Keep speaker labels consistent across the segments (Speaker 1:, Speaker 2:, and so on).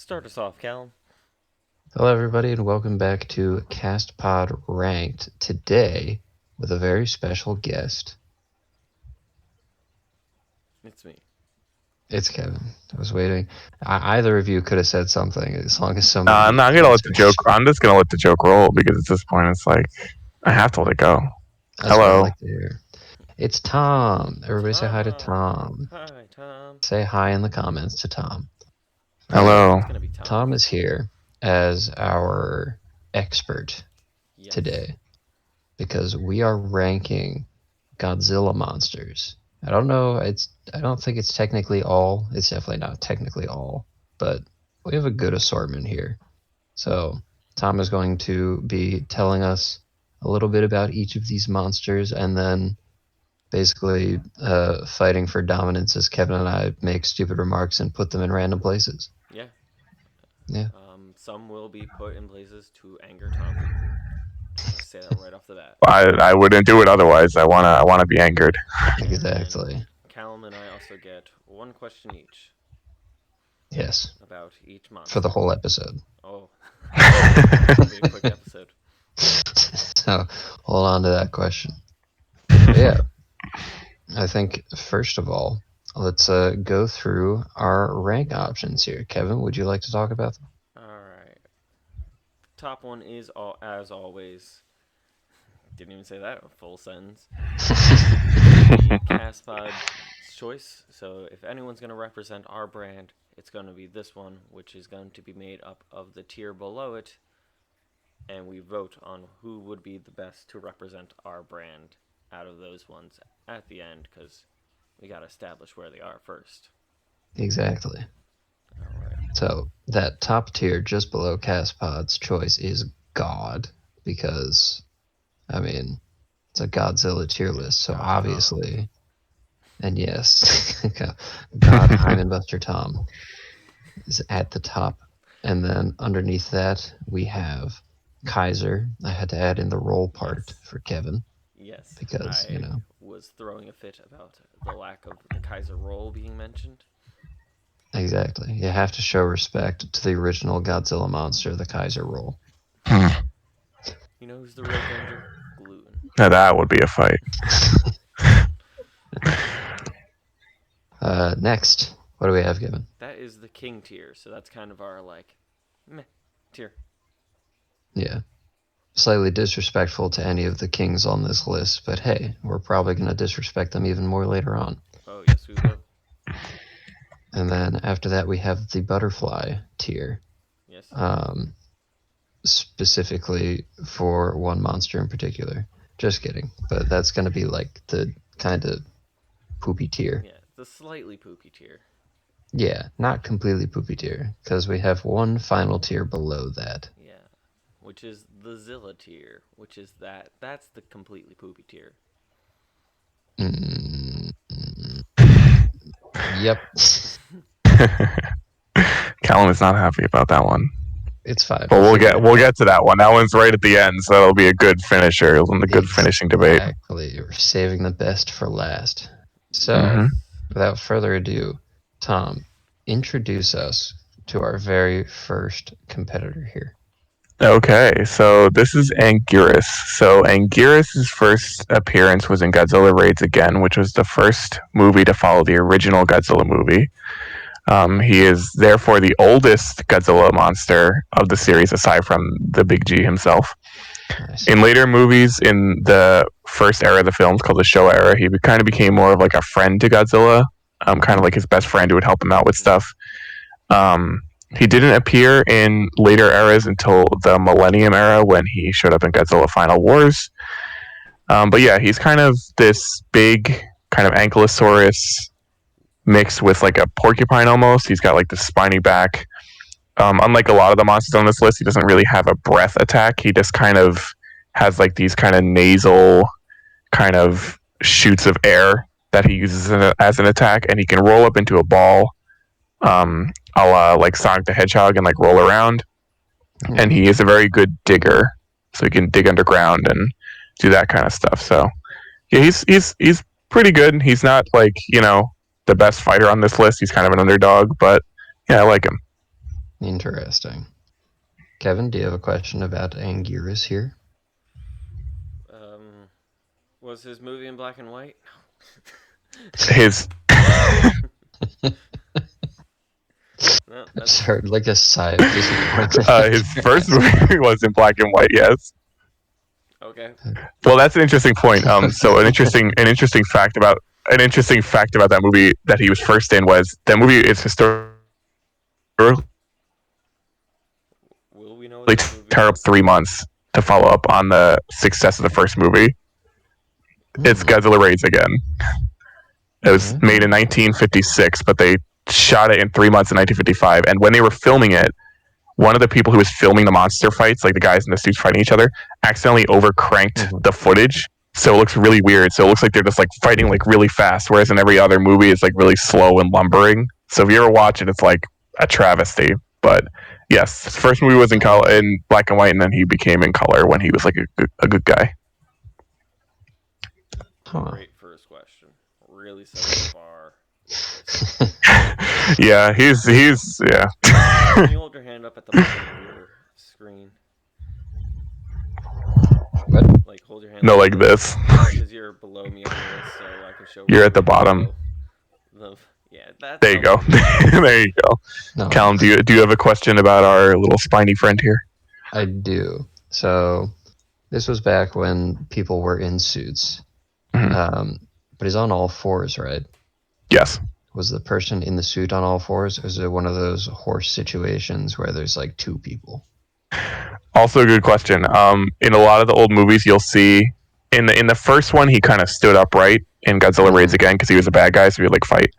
Speaker 1: Start us off, Calum.
Speaker 2: Hello, everybody, and welcome back to CastPod Ranked. Today, with a very special guest.
Speaker 1: It's me.
Speaker 2: It's Kevin. I was waiting. Either of you could have said something as long as
Speaker 3: I'm
Speaker 2: somebody
Speaker 3: not gonna let the joke.
Speaker 2: answers.
Speaker 3: I'm just gonna let the joke roll because at this point it's like I have to let it go.
Speaker 2: That's what I
Speaker 3: Hello.
Speaker 2: like to hear. It's Tom. Everybody say hi to Tom.
Speaker 1: Hi, Tom.
Speaker 2: Say hi in the comments to Tom.
Speaker 3: Hello.
Speaker 1: It's gonna be Tom.
Speaker 2: Tom is here as our expert
Speaker 1: Yes.
Speaker 2: today because we are ranking Godzilla monsters. I don't know. I don't think it's technically all. It's definitely not technically all, but we have a good assortment here. So Tom is going to be telling us a little bit about each of these monsters, and then basically fighting for dominance as Kevin and I make stupid remarks and put them in random places.
Speaker 1: Yeah.
Speaker 2: Yeah.
Speaker 1: Some will be put in places to anger Tom. Just gonna say that right off the bat.
Speaker 3: I wouldn't do it otherwise. I wanna be angered.
Speaker 2: Exactly.
Speaker 1: And Calum and I also get one question each
Speaker 2: Yes.
Speaker 1: about each monster.
Speaker 2: For the whole episode.
Speaker 1: Oh, it'll be a quick episode.
Speaker 2: So hold on to that question. Yeah. I think first of all, let's go through our rank options here. Kevin, would you like to talk about them?
Speaker 1: All right. Top one is as always. Didn't even say that a full sentence. The CastPod choice. So if anyone's going to represent our brand, it's going to be this one, which is going to be made up of the tier below it, and we vote on who would be the best to represent our brand out of those ones at the end, because we got to establish where they are first.
Speaker 2: Exactly.
Speaker 1: All right.
Speaker 2: So that top tier just below CastPod's choice is God, because I mean it's a Godzilla tier list, so obviously, and yes, God Hyman Buster Tom is at the top, and then underneath that we have Kaiser. I had to add in the roll part for Kevin.
Speaker 1: Yes,
Speaker 2: because
Speaker 1: I was throwing a fit about the lack of the Kaiser roll being mentioned.
Speaker 2: Exactly, you have to show respect to the original Godzilla monster, the Kaiser roll.
Speaker 1: You know who's the real danger? Gluten.
Speaker 3: Now that would be a fight.
Speaker 2: Next, what do we have given?
Speaker 1: That is the king tier, so that's kind of our like meh tier.
Speaker 2: Yeah, slightly disrespectful to any of the kings on this list, but hey, we're probably going to disrespect them even more later on.
Speaker 1: Oh yes, we will.
Speaker 2: And then after that, we have the butterfly tier.
Speaker 1: Yes.
Speaker 2: Specifically for one monster in particular. Just kidding, but that's going to be like the kind of poopy tier.
Speaker 1: Yeah, the slightly poopy tier.
Speaker 2: Yeah, not completely poopy tier, because we have one final tier below that.
Speaker 1: Yeah, which is the Zilla tier, which is that's the completely poopy tier.
Speaker 2: Yep.
Speaker 3: Calum is not happy about that one.
Speaker 2: It's fine.
Speaker 3: But we'll get to that one. That one's right at the end, so it'll be a good finisher. It'll be a good finishing debate.
Speaker 2: Exactly. We're saving the best for last. So, without further ado, Tom, introduce us to our very first competitor here.
Speaker 3: Okay, so this is Anguirus. So Anguirus' first appearance was in Godzilla Raids Again, which was the first movie to follow the original Godzilla movie. He is therefore the oldest Godzilla monster of the series, aside from the Big G himself. Nice. In later movies, in the first era of the films, called the Showa era, he kind of became more of like a friend to Godzilla, kind of like his best friend who would help him out with stuff. He didn't appear in later eras until the Millennium era when he showed up in Godzilla Final Wars. But yeah, he's kind of this big kind of ankylosaurus mixed with like a porcupine almost. He's got like the spiny back. Unlike a lot of the monsters on this list, he doesn't really have a breath attack. He just kind of has like these kind of nasal kind of shoots of air that he uses as an attack, and he can roll up into a ball, a la like Sonic the Hedgehog, and like roll around. And he is a very good digger, so he can dig underground and do that kind of stuff. So yeah, he's pretty good. He's not like the best fighter on this list. He's kind of an underdog, but yeah, I like him.
Speaker 2: Interesting. Kevin, do you have a question about Anguirus here?
Speaker 1: Was his movie in black and white?
Speaker 3: His
Speaker 1: No,
Speaker 2: I just heard like a sigh of disappointment.
Speaker 3: his first movie was in black and white. Yes.
Speaker 1: okay.
Speaker 3: Well, that's an interesting point. So an interesting fact about that movie that he was first in was that movie is historically
Speaker 1: Will we know what this movie
Speaker 3: took
Speaker 1: is?
Speaker 3: 3 months to follow up on the success of the first movie. It's Godzilla Raids Again. It was made in 1956, but they shot it in 3 months in 1955. And when they were filming it, one of the people who was filming the monster fights, like the guys in the suits fighting each other, accidentally overcranked the footage. So it looks really weird. So it looks like they're just like fighting like really fast, whereas in every other movie it's like really slow and lumbering. So if you ever watch it, it's like a travesty. But yes, his first movie was in black and white, and then he became in color when he was like a good guy.
Speaker 1: Great first question. Really set the bar.
Speaker 3: Yeah, he's yeah.
Speaker 1: Can you hold your hand up at the bottom of your screen?
Speaker 2: What?
Speaker 1: Like hold your hand.
Speaker 3: No, like this.
Speaker 1: Because you're below me on this, so I can show.
Speaker 3: You're at the bottom.
Speaker 1: Yeah, that's.
Speaker 3: There you go. There you go.
Speaker 2: No.
Speaker 3: Calum, do you have a question about our little spiny friend here?
Speaker 2: I do. So this was back when people were in suits.
Speaker 3: Mm-hmm.
Speaker 2: But he's on all fours, right?
Speaker 3: Yes.
Speaker 2: Was the person in the suit on all fours, or is it one of those horse situations where there's like two people?
Speaker 3: Also a good question. In a lot of the old movies, you'll see in the first one he kind of stood upright in Godzilla Raids Again because he was a bad guy, so he would like fight.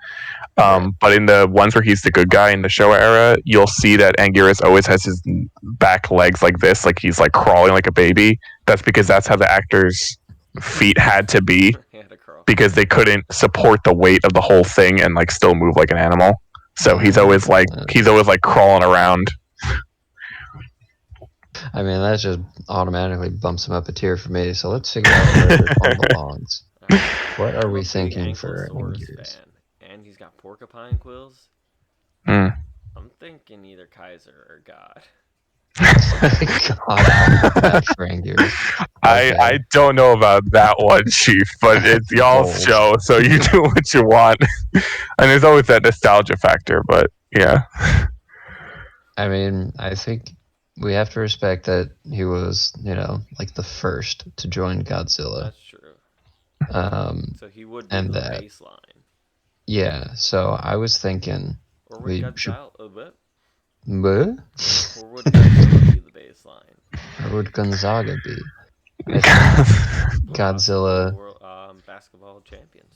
Speaker 3: But in the ones where he's the good guy in the Showa era, you'll see that Anguirus always has his back legs like this, like he's like crawling like a baby. That's because that's how the actors' feet had to be, because they couldn't support the weight of the whole thing and like still move like an animal. So he's always like crawling around.
Speaker 2: I mean, that just automatically bumps him up a tier for me. So let's figure out where this one belongs. What are we thinking for Anguirus?
Speaker 1: And he's got porcupine quills.
Speaker 3: I'm
Speaker 1: thinking either Kaiser or God.
Speaker 2: God, for Anguirus. Okay.
Speaker 3: I don't know about that one, Chief, but it's y'all's show, so you do what you want. And there's always that nostalgia factor, but yeah.
Speaker 2: I mean, I think we have to respect that he was, like the first to join Godzilla.
Speaker 1: That's true. So he would be the baseline.
Speaker 2: Yeah, so I was thinking
Speaker 1: or would Godzilla a bit?
Speaker 2: What?
Speaker 1: Or would Godzilla be the baseline?
Speaker 2: Or would Gonzaga be? Godzilla.
Speaker 1: World, basketball champions.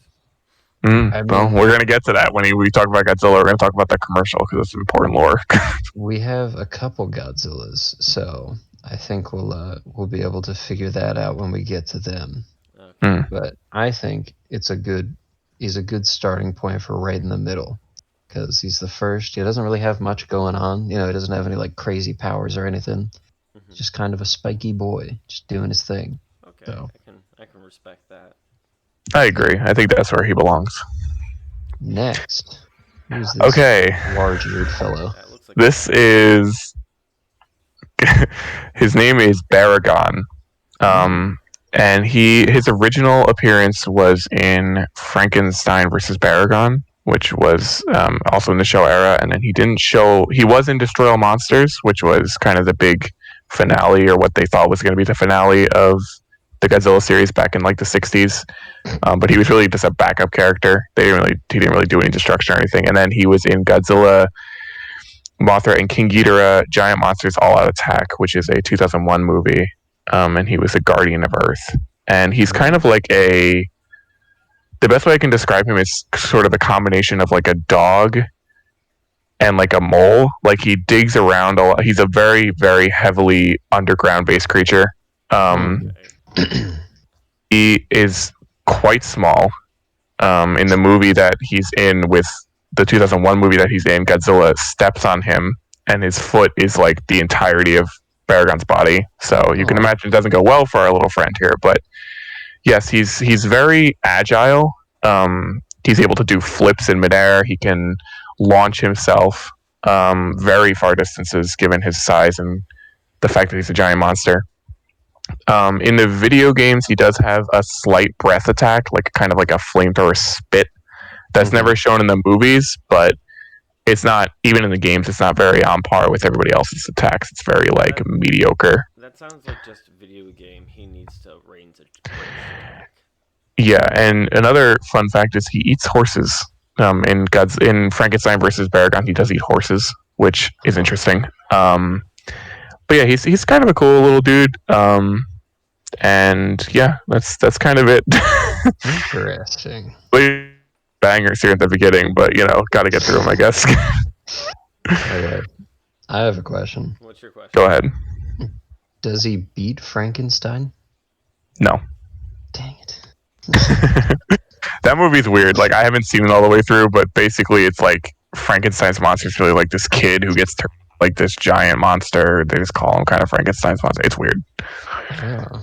Speaker 3: Well, we're going to get to that when we talk about Godzilla. We're going to talk about that commercial because it's important lore.
Speaker 2: We have a couple Godzillas, so I think we'll be able to figure that out when we get to them.
Speaker 1: Okay.
Speaker 2: But I think he's a good starting point for right in the middle, because he's the first. He doesn't really have much going on. He doesn't have any like crazy powers or anything. Just kind of a spiky boy, just doing his thing.
Speaker 1: Okay,
Speaker 2: so.
Speaker 1: I can respect that.
Speaker 3: I agree. I think that's where he belongs.
Speaker 2: Next, who's this large-eared fellow?
Speaker 3: This is his name is Baragon, and his original appearance was in Frankenstein versus Baragon, which was also in the Showa era, and then he was in Destroy All Monsters, which was kind of the big finale, or what they thought was going to be the finale of the Godzilla series back in like the 60s. But he was really just a backup character. He didn't really do any destruction or anything. And then he was in Godzilla, Mothra, and King Ghidorah Giant Monsters All Out Attack, which is a 2001 movie. And he was a guardian of Earth. And he's kind of like the best way I can describe him is sort of a combination of like a dog and like a mole. Like he digs around a lot. He's a very, very heavily underground based creature. He is quite small. In the movie that he's in, with the 2001 movie that he's in, Godzilla steps on him, and his foot is like the entirety of Baragon's body. So you can imagine it doesn't go well for our little friend here. But yes, he's very agile. He's able to do flips in midair. He can launch himself. very far distances given his size and the fact that he's a giant monster. In the video games, he does have a slight breath attack, like kind of like a flamethrower spit. That's never shown in the movies, but it's not, even in the games, it's not very on par with everybody else's attacks. It's very like mediocre.
Speaker 1: That sounds like just video game. He needs to range attack.
Speaker 3: Yeah, and another fun fact is he eats horses. In Frankenstein versus Baragon, he does eat horses, which is interesting. But yeah, he's kind of a cool little dude. And yeah, that's kind of it.
Speaker 2: Interesting.
Speaker 3: Bangers here at the beginning, but got to get through them, I guess.
Speaker 2: Okay. I have a question.
Speaker 1: What's your question?
Speaker 3: Go ahead.
Speaker 2: Does he beat Frankenstein?
Speaker 3: No.
Speaker 2: Dang it.
Speaker 3: That movie's weird. Like, I haven't seen it all the way through, but basically it's like Frankenstein's monster is really like this kid who gets turned like this giant monster. They just call him kind of Frankenstein's monster. It's weird.
Speaker 2: Yeah.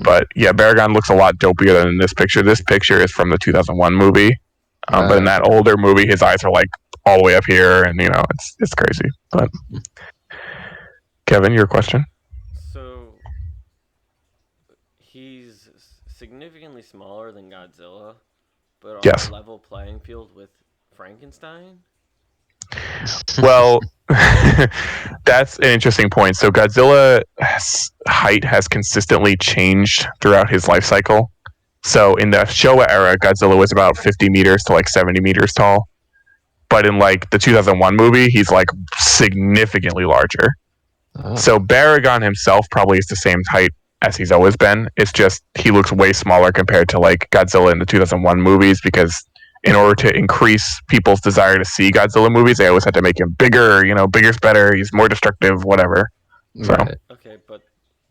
Speaker 3: But yeah, Baragon looks a lot dopier than in this picture. This picture is from the 2001 movie. But in that older movie, his eyes are like all the way up here, and it's crazy. But Kevin, your question?
Speaker 1: So he's significantly smaller than Godzilla, but on a level playing field with Frankenstein?
Speaker 3: Well, that's an interesting point. So Godzilla's height has consistently changed throughout his life cycle. So in the Showa era, Godzilla was about 50 meters to like 70 meters tall. But in like the 2001 movie, he's like significantly larger. Oh. So Baragon himself probably is the same height as he's always been. It's just he looks way smaller compared to like Godzilla in the 2001 movies, because in order to increase people's desire to see Godzilla movies, they always had to make him bigger. Bigger's better. He's more destructive, whatever. So.
Speaker 2: Right.
Speaker 1: Okay, but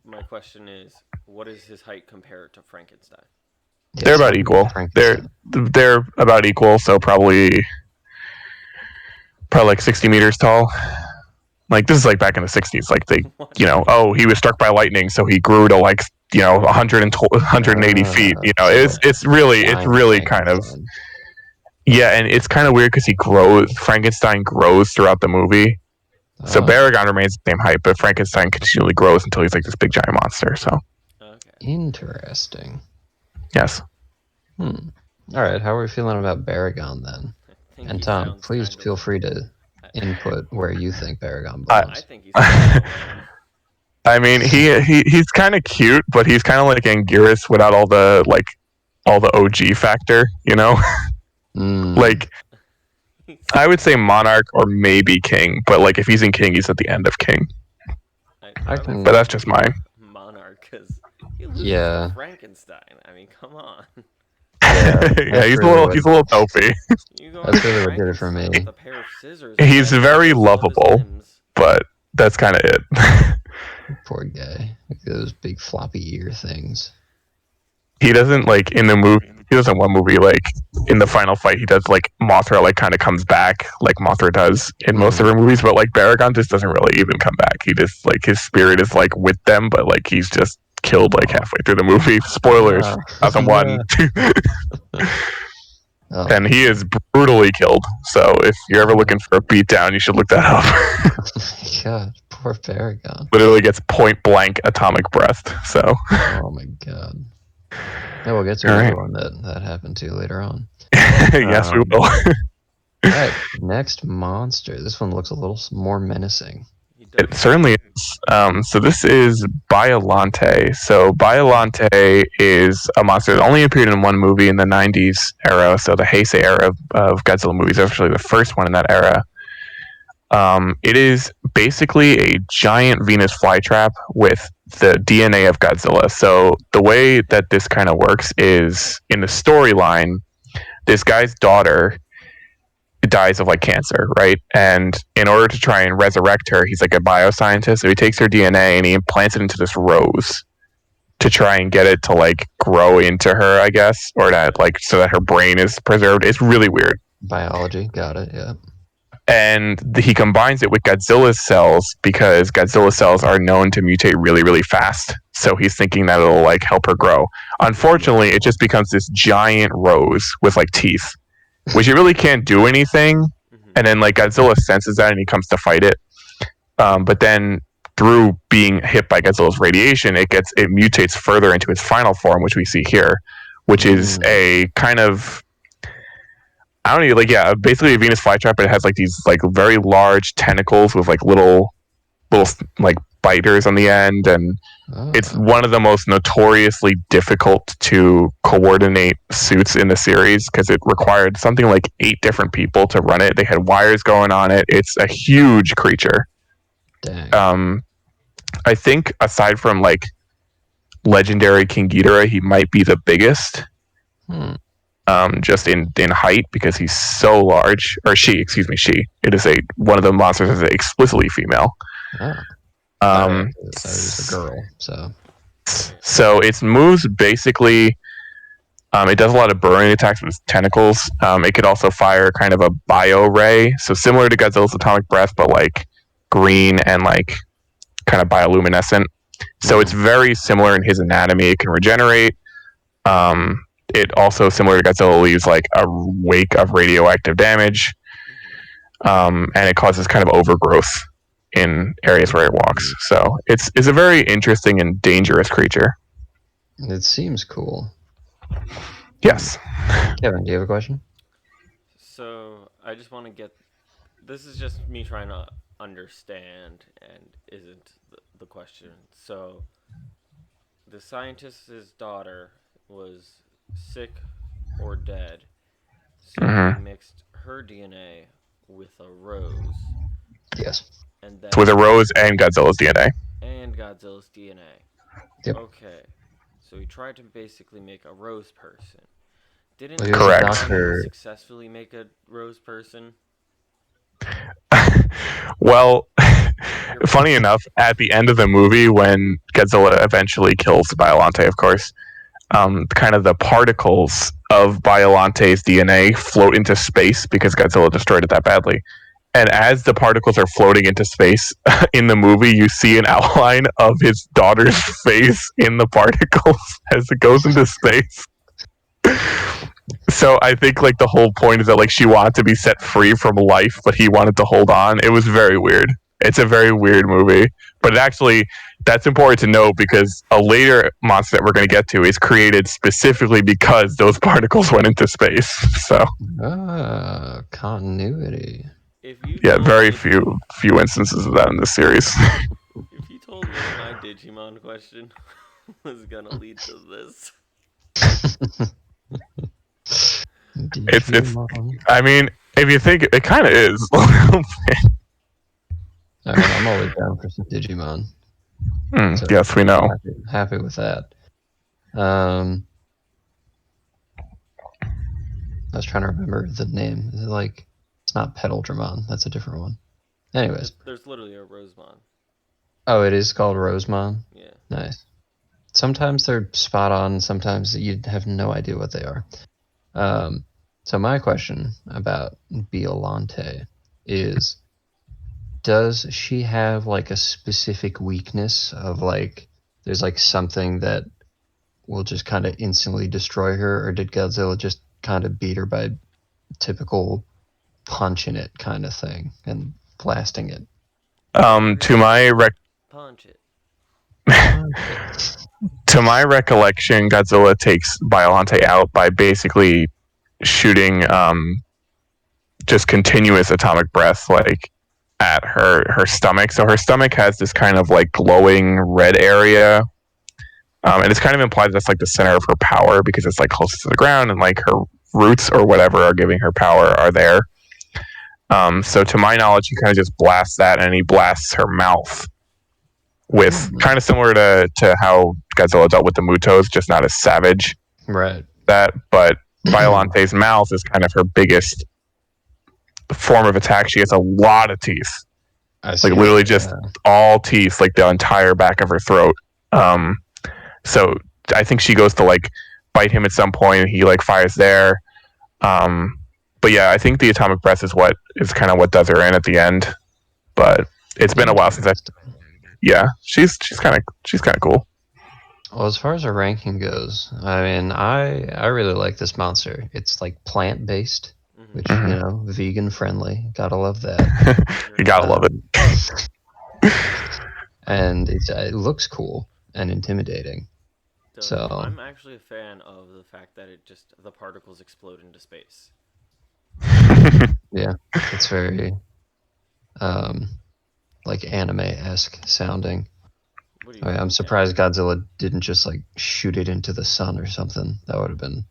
Speaker 1: my question is, what is his height compared to Frankenstein?
Speaker 3: They're about equal. They're about equal, so probably like 60 meters tall. Like, this is like back in the 60s. Like, they, he was struck by lightning, so he grew to like 180 feet. It's really kind of. Yeah, and it's kind of weird because Frankenstein grows throughout the movie. So Baragon remains the same height, but Frankenstein continually grows until he's like this big giant monster. So.
Speaker 1: Okay.
Speaker 2: Interesting.
Speaker 3: Yes.
Speaker 2: All right, how are we feeling about Baragon then? And Tom, please feel free to input where you think Baragon belongs.
Speaker 1: I think he's
Speaker 3: I mean, he's kind of cute, but he's kind of like Anguirus without all the OG factor, Like, I would say Monarch or maybe King, but like if he's in King, he's at the end of King. But that's just mine.
Speaker 1: Monarch, because he loses to Frankenstein. I mean, come on.
Speaker 3: Yeah, he's a little dopey.
Speaker 2: That's really what did it for me.
Speaker 1: With a pair of scissors,
Speaker 3: he's very lovable, but that's kind of it.
Speaker 2: Poor guy. Like those big floppy ear things.
Speaker 3: He doesn't, like, in the movie, he doesn't one movie, like, in the final fight, he does, like, Mothra, like, kind of comes back, like Mothra does in most of her movies, but, like, Baragon just doesn't really even come back. He just, like, his spirit is, like, with them, but, like, he's just killed, like, halfway through the movie. Spoilers, 2001. And he is brutally killed, so if you're ever looking for a beatdown, you should look that up.
Speaker 2: Oh my god, poor Baragon.
Speaker 3: Literally gets point blank atomic breathed, so.
Speaker 2: Oh my god. Yeah, we'll get to another one that happened to later on.
Speaker 3: Yes, we will.
Speaker 2: Alright, next monster. This one looks a little more menacing.
Speaker 3: It certainly is. So this is Biollante. So Biollante is a monster that only appeared in one movie in the 90s era, so the Heisei era of Godzilla movies, actually the first one in that era. It is basically a giant Venus flytrap with the DNA of Godzilla. So the way that this kind of works is, in the storyline, this guy's daughter dies of like cancer, right? And in order to try and resurrect her, he's like a bioscientist, so he takes her DNA and he implants it into this rose to try and get it to like grow into her, I guess, or that like so that her brain is preserved. It's really weird.
Speaker 2: Biology, got it, yeah.
Speaker 3: And he combines it with Godzilla's cells because Godzilla's cells are known to mutate really, really fast. So he's thinking that it'll like help her grow. Unfortunately, it just becomes this giant rose with like teeth, which it really can't do anything. and then like Godzilla senses that and he comes to fight it. But then through being hit by Godzilla's radiation, it mutates further into its final form, which we see here, which is a kind of, I don't know, like, yeah, basically a Venus flytrap, but it has like these like very large tentacles with like little like biters on the end, and it's one of the most notoriously difficult to coordinate suits in the series because it required something like 8 different people to run it. They had wires going on it. It's a huge creature.
Speaker 2: Dang.
Speaker 3: I think aside from like legendary King Ghidorah, he might be the biggest. Just in height because he's so large, or she. It is one of the monsters is explicitly female.
Speaker 2: It was a girl,
Speaker 3: so its moves basically, it does a lot of burrowing attacks with its tentacles. It could also fire kind of a bio ray, so similar to Godzilla's atomic breath, but like green and like kind of bioluminescent. So it's very similar in his anatomy. It can regenerate. It also, similar to Godzilla, leaves like a wake of radioactive damage, and it causes kind of overgrowth in areas where it walks. So it's a very interesting and dangerous creature.
Speaker 2: It seems cool.
Speaker 3: Yes.
Speaker 2: Kevin, do you have a question?
Speaker 1: So I just want to get. This is just me trying to understand, and isn't the question. So the scientist's daughter was sick or dead, so he mixed her DNA with a rose.
Speaker 2: Yes.
Speaker 1: And then
Speaker 3: with a rose and Godzilla's DNA.
Speaker 2: Yep.
Speaker 1: Okay. So he tried to basically make a rose person. Didn't
Speaker 3: Correct.
Speaker 1: he successfully make a rose person?
Speaker 3: Well, funny enough, at the end of the movie, when Godzilla eventually kills Biollante, of course, kind of the particles of Biollante's DNA float into space because Godzilla destroyed it that badly. And as the particles are floating into space in the movie, you see an outline of his daughter's face in the particles as it goes into space. So I think like the whole point is that like she wanted to be set free from life, but he wanted to hold on. It was very weird. It's a very weird movie, but it actually, that's important to know because a later monster that we're going to get to is created specifically because those particles went into space. So
Speaker 2: continuity.
Speaker 3: Very few instances of that in this series.
Speaker 1: If you told me my Digimon question was gonna lead to this.
Speaker 3: It's I mean, if you think it kind of is.
Speaker 2: I mean, I'm always down for some Digimon.
Speaker 3: So yes, we know.
Speaker 2: Happy with that. I was trying to remember the name. Is it like, it's not Pedaldramon. That's a different one. Anyways.
Speaker 1: There's literally a Rosemon.
Speaker 2: Oh, it is called Rosemon?
Speaker 1: Yeah.
Speaker 2: Nice. Sometimes they're spot on. Sometimes you have no idea what they are. So my question about Biollante is, does she have like a specific weakness of like, there's like something that will just kind of instantly destroy her, or did Godzilla just kind of beat her by typical punching it kind of thing and blasting it?
Speaker 3: To my
Speaker 1: punch it.
Speaker 3: To my recollection, Godzilla takes Biollante out by basically shooting just continuous atomic breath like at her stomach. So her stomach has this kind of like glowing red area, and it's kind of implied that's like the center of her power because it's like closest to the ground and like her roots or whatever are giving her power are there. So to my knowledge, he kind of just blasts that, and he blasts her mouth with kind of similar to how Godzilla dealt with the Mutos, just not as savage.
Speaker 2: Right.
Speaker 3: But Biollante's mouth is kind of her biggest form of attack. She has a lot of teeth. Like literally just all teeth, like the entire back of her throat. So I think she goes to like bite him at some point, and he like fires there. But yeah, I think the atomic breath is what is kind of what does her in at the end. But it's been a while since yeah, she's kind of cool.
Speaker 2: Well, as far as our ranking goes, I mean, I really like this monster. It's like plant based, which
Speaker 3: Mhm.
Speaker 2: vegan friendly. Gotta love that.
Speaker 3: You gotta love it.
Speaker 2: And it looks cool and intimidating. So
Speaker 1: I'm actually a fan of the fact that the particles explode into space.
Speaker 2: yeah, it's very um, like anime-esque sounding.
Speaker 1: What do you
Speaker 2: I'm
Speaker 1: think,
Speaker 2: surprised
Speaker 1: Calum?
Speaker 2: Godzilla didn't just like shoot it into the sun or something. That would have been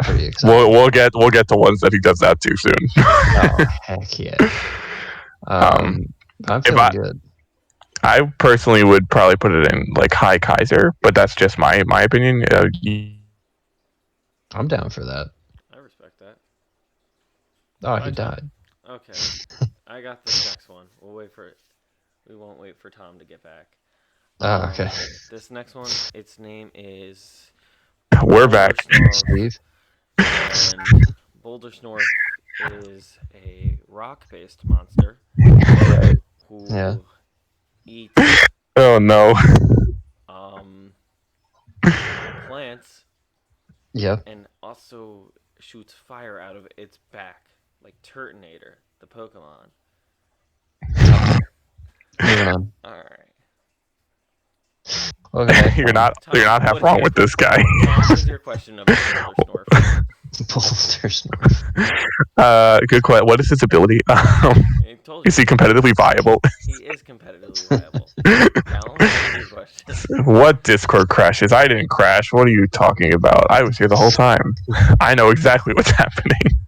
Speaker 2: pretty
Speaker 3: we'll
Speaker 2: exciting.
Speaker 3: we'll get we'll get to ones that he does that too soon.
Speaker 2: Oh heck yeah!
Speaker 3: um,
Speaker 2: I'm
Speaker 3: if
Speaker 2: feeling good.
Speaker 3: I personally would probably put it in like High Kaiser, but that's just my opinion.
Speaker 2: I'm down for that.
Speaker 1: I respect that.
Speaker 2: Oh, he
Speaker 1: Bye, Tom.
Speaker 2: died.
Speaker 1: Okay, I got this next one. We'll wait for it. We won't wait for Tom to get back.
Speaker 2: Oh, okay.
Speaker 1: This next one, its name is
Speaker 3: We're
Speaker 1: Boulder
Speaker 3: back.
Speaker 1: Snorf,
Speaker 2: Steve.
Speaker 1: and Boulder Snorf is a rock-based monster
Speaker 2: Right.
Speaker 1: who
Speaker 2: Yeah.
Speaker 1: eats
Speaker 3: Oh no.
Speaker 1: um, plants
Speaker 2: Yep.
Speaker 1: and also shoots fire out of its back, like Turtonator, the Pokemon.
Speaker 2: Moving on.
Speaker 1: All right,
Speaker 2: Welcome back,
Speaker 3: you're
Speaker 2: Tom.
Speaker 3: not half wrong with this guy.
Speaker 1: Tom, what is your question about Boulder Snorf?
Speaker 2: Boulder Snorf.
Speaker 3: Good question. What is his ability?
Speaker 1: I told you.
Speaker 3: Is he competitively viable?
Speaker 1: He is competitively viable. Calum, what is your question?
Speaker 3: What Discord crashes? I didn't crash. What are you talking about? I was here the whole time. I know exactly what's happening.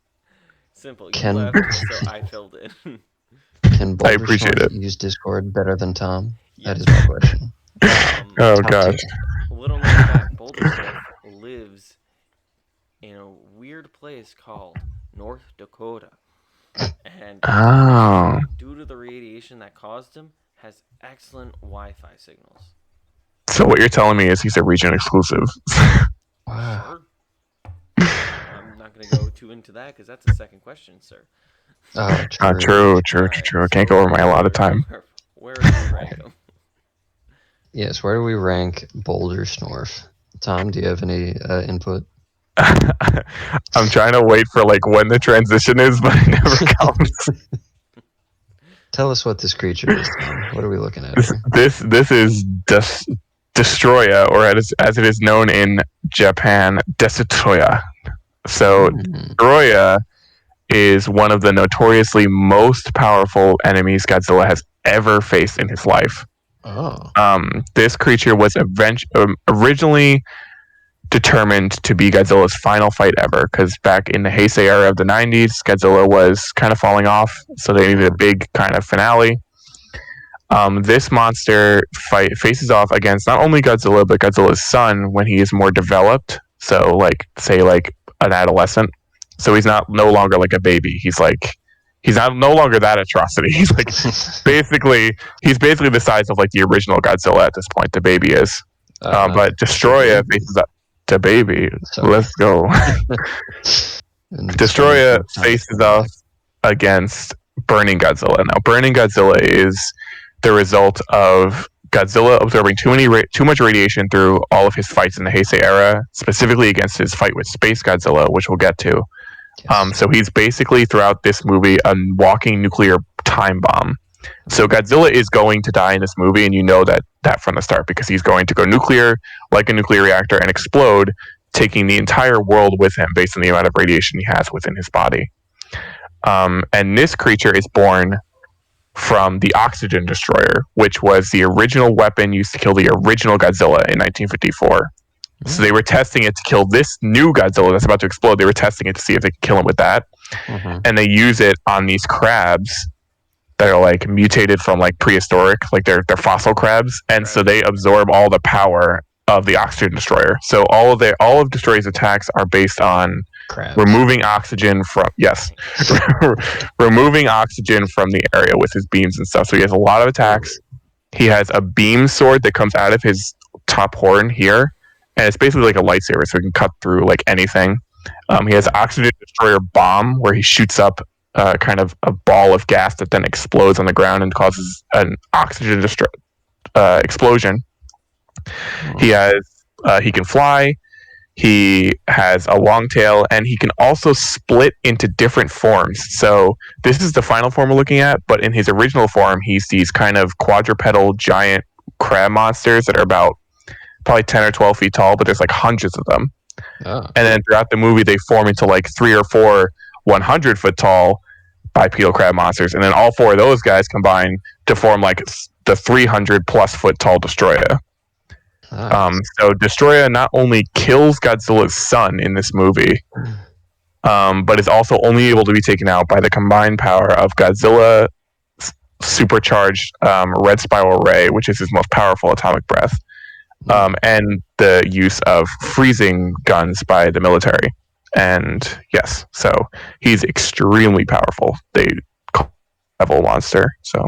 Speaker 1: Simple. You
Speaker 2: Can-
Speaker 1: left, so I filled in.
Speaker 2: Can Boulder
Speaker 3: appreciate
Speaker 2: Snorf
Speaker 3: it.
Speaker 2: use Discord better than Tom? That
Speaker 1: Yes.
Speaker 2: is my question.
Speaker 3: Oh
Speaker 2: Top
Speaker 3: gosh.
Speaker 2: tier.
Speaker 1: Little known fact: Boulder Snorf lives in a weird place called North Dakota, and
Speaker 3: Oh.
Speaker 1: due to the radiation that caused him, has excellent Wi-Fi signals.
Speaker 3: So what you're telling me is he's a region exclusive.
Speaker 2: Wow.
Speaker 1: Sure. I'm not going to go too into that because that's a second question, sir.
Speaker 2: Oh, true.
Speaker 3: True. I can't go over my allotted time.
Speaker 1: Where do you rank him?
Speaker 2: Yes, where do we rank Boulder Snorf? Tom, do you have any input?
Speaker 3: I'm trying to wait for like when the transition is, but it never comes.
Speaker 2: Tell us what this creature is, Tom. What are we looking at here?
Speaker 3: This is Destroya, or as it is known in Japan, Destroya. So Destroya is one of the notoriously most powerful enemies Godzilla has ever faced in his life.
Speaker 2: Oh.
Speaker 3: This creature was originally determined to be Godzilla's final fight ever, because back in the Heisei era of the 90s, Godzilla was kind of falling off, so they needed a big kind of finale. This monster faces off against not only Godzilla, but Godzilla's son when he is more developed, so like, say, like an adolescent. So he's no longer like a baby. He's no longer that atrocity. He's basically the size of like the original Godzilla at this point. The baby is, but Destroya faces up to baby.
Speaker 2: Sorry.
Speaker 3: Let's go. Destroya faces off against Burning Godzilla. Now, Burning Godzilla is the result of Godzilla absorbing too much radiation through all of his fights in the Heisei era, specifically against his fight with Space Godzilla, which we'll get to. Yes. So he's basically, throughout this movie, a walking nuclear time bomb. So Godzilla is going to die in this movie, and you know that from the start, because he's going to go nuclear, like a nuclear reactor, and explode, taking the entire world with him based on the amount of radiation he has within his body. And this creature is born from the Oxygen Destroyer, which was the original weapon used to kill the original Godzilla in 1954. So they were testing it to kill this new Godzilla that's about to explode. They were testing it to see if they could kill him with that. And they use it on these crabs that are like mutated from like prehistoric, like they're fossil crabs. And so they absorb all the power of the Oxygen Destroyer. So all of Destroyer's attacks are based on removing oxygen from removing oxygen from the area with his beams and stuff. So he has a lot of attacks. He has a beam sword that comes out of his top horn here, and it's basically like a lightsaber, so he can cut through like anything. He has Oxygen Destroyer bomb, where he shoots up kind of a ball of gas that then explodes on the ground and causes an oxygen explosion. He can fly. He has a long tail, and he can also split into different forms. So this is the final form we're looking at, but in his original form, he's these kind of quadrupedal giant crab monsters that are about probably 10 or 12 feet tall, but there's like hundreds of them.
Speaker 2: Oh.
Speaker 3: And then throughout the movie, they form into like 3 or 4 100-foot tall bipedal crab monsters, and then all 4 of those guys combine to form like the 300+ foot tall Destroyer.
Speaker 2: Nice.
Speaker 3: So Destroyer not only kills Godzilla's son in this movie, but is also only able to be taken out by the combined power of Godzilla supercharged red spiral ray, which is his most powerful atomic breath, and the use of freezing guns by the military. And yes, so he's extremely powerful. They call level monster. So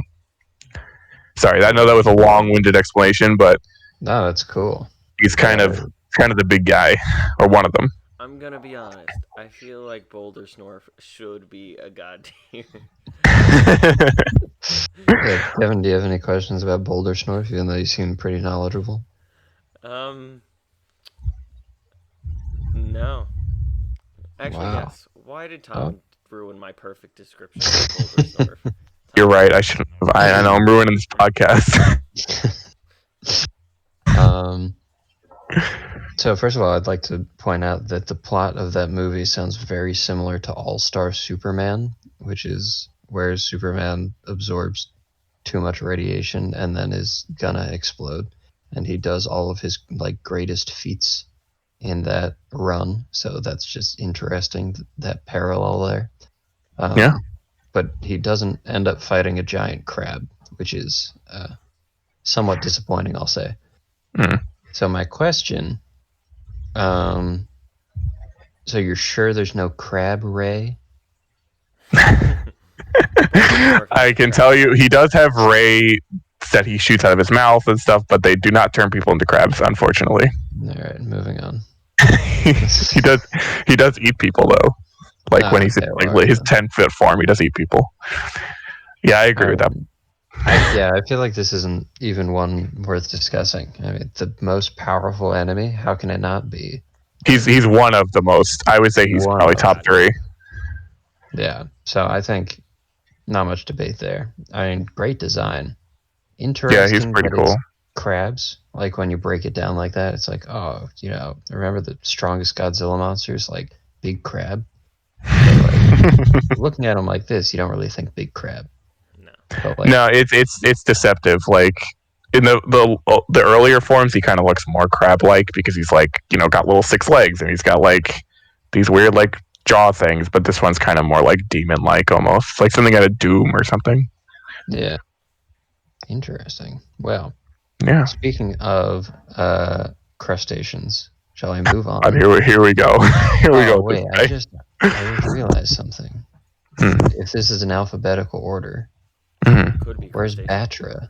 Speaker 3: sorry, I know that was a long-winded explanation, but
Speaker 2: No, that's cool.
Speaker 3: he's kind of the big guy, or one of them.
Speaker 1: I'm gonna be honest. I feel like Boulder Snorf should be a god tier.
Speaker 2: Yeah, Kevin, do you have any questions about Boulder Snorf, even though you seem pretty knowledgeable?
Speaker 1: No. Actually,
Speaker 2: Wow.
Speaker 1: yes. Why did Tom ruin my perfect description of Boulder Snorf?
Speaker 3: You're right. I shouldn't have. I know I'm ruining this podcast.
Speaker 2: So first of all, I'd like to point out that the plot of that movie sounds very similar to All-Star Superman, which is where Superman absorbs too much radiation and then is gonna explode, and he does all of his like greatest feats in that run. So that's just interesting, that parallel there.
Speaker 3: Yeah.
Speaker 2: But he doesn't end up fighting a giant crab, which is somewhat disappointing, I'll say. So my question, so you're sure there's no crab ray?
Speaker 3: I can tell you, he does have ray that he shoots out of his mouth and stuff, but they do not turn people into crabs, unfortunately.
Speaker 2: All right, moving on.
Speaker 3: he does eat people though. Like when he's in his 10-foot form, he does eat people. Yeah, I agree with that.
Speaker 2: I feel like this isn't even one worth discussing. I mean, the most powerful enemy, how can it not be?
Speaker 3: He's one of the most. I would say he's probably top 3.
Speaker 2: Yeah, so I think not much debate there. I mean, great design. Interesting.
Speaker 3: Yeah, he's pretty cool.
Speaker 2: Crabs, like when you break it down like that, it's like, oh, remember the strongest Godzilla monsters, like big crab? Like, looking at them like this, you don't really think big crab.
Speaker 3: No, it's deceptive. Like in the earlier forms, he kind of looks more crab-like because he's like got little 6 legs and he's got like these weird like jaw things. But this one's kind of more like demon-like almost, like something out of Doom or something.
Speaker 2: Yeah. Interesting. Well.
Speaker 3: Yeah.
Speaker 2: Speaking of crustaceans, shall I move on?
Speaker 3: Here we go. Here we go.
Speaker 2: Wait, I just realized something. If this is an alphabetical order, where's Batra?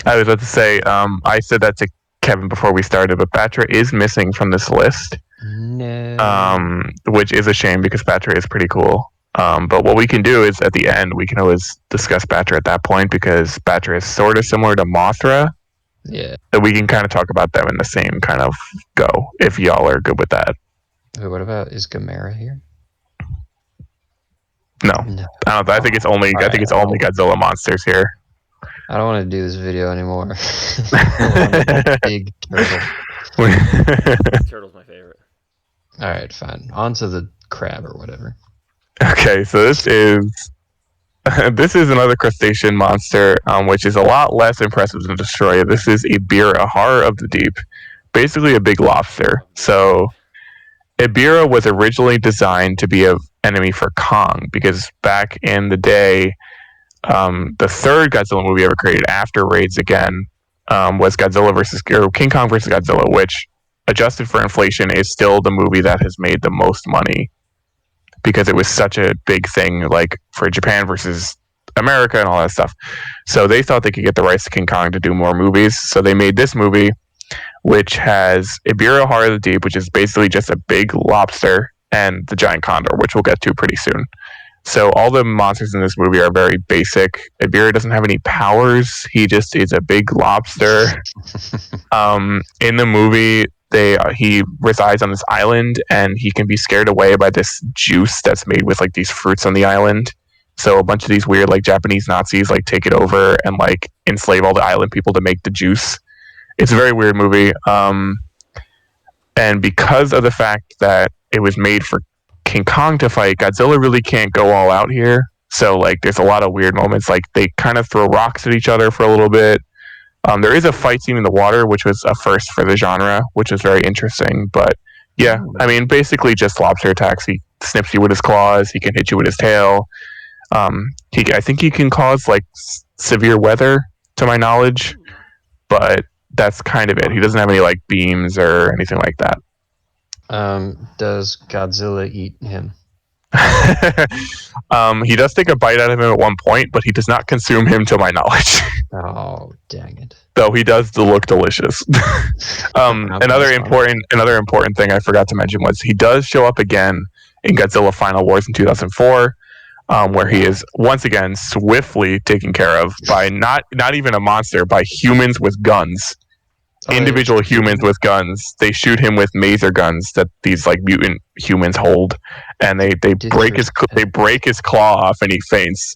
Speaker 3: I was about to say, I said that to Kevin before we started, but Batra is missing from this list.
Speaker 2: No.
Speaker 3: Which is a shame because Batra is pretty cool. But what we can do is at the end, we can always discuss Batra at that point because Batra is sort of similar to Mothra.
Speaker 2: Yeah.
Speaker 3: So we can kind of talk about them in the same kind of go, if y'all are good with that.
Speaker 2: Wait, what about, is Gamera here?
Speaker 3: No. I think it's only Godzilla monsters here.
Speaker 2: I don't want to do this video anymore. Big turtle.
Speaker 1: Turtle's my favorite.
Speaker 2: All right, fine. On to the crab or whatever.
Speaker 3: Okay, so this is another crustacean monster, which is a lot less impressive than Destroyer. This is Ibira, Horror of the Deep, basically a big lobster. So Ibira was originally designed to be an enemy for Kong because back in the day, the third Godzilla movie ever created after Raids Again was King Kong versus Godzilla, which, adjusted for inflation, is still the movie that has made the most money because it was such a big thing, like for Japan versus America and all that stuff. So they thought they could get the rights to King Kong to do more movies. So they made this movie, which has Ibira Horror of the Deep, which is basically just a big lobster, and the giant condor, which we'll get to pretty soon. So all the monsters in this movie are very basic. Ibira doesn't have any powers. He just is a big lobster. In the movie, he resides on this island, and he can be scared away by this juice that's made with like these fruits on the island. So a bunch of these weird like Japanese Nazis like take it over and like enslave all the island people to make the juice. It's a very weird movie. And because of the fact that it was made for King Kong to fight, Godzilla really can't go all out here. So like there's a lot of weird moments. Like they kind of throw rocks at each other for a little bit. There is a fight scene in the water, which was a first for the genre, which is very interesting. But yeah, I mean, basically just lobster attacks. He snips you with his claws. He can hit you with his tail. I think he can cause like severe weather, to my knowledge, but that's kind of it. He doesn't have any like beams or anything like that.
Speaker 2: Does Godzilla eat him?
Speaker 3: He does take a bite out of him at one point, but he does not consume him, to my knowledge.
Speaker 2: Oh, dang it!
Speaker 3: Though he does look delicious. Another important thing I forgot to mention was he does show up again in Godzilla Final Wars in 2004, where he is once again swiftly taken care of by not even a monster, by humans with guns. Individual humans with guns. They shoot him with maser guns that these like mutant humans hold, and they break his claw off, and he faints.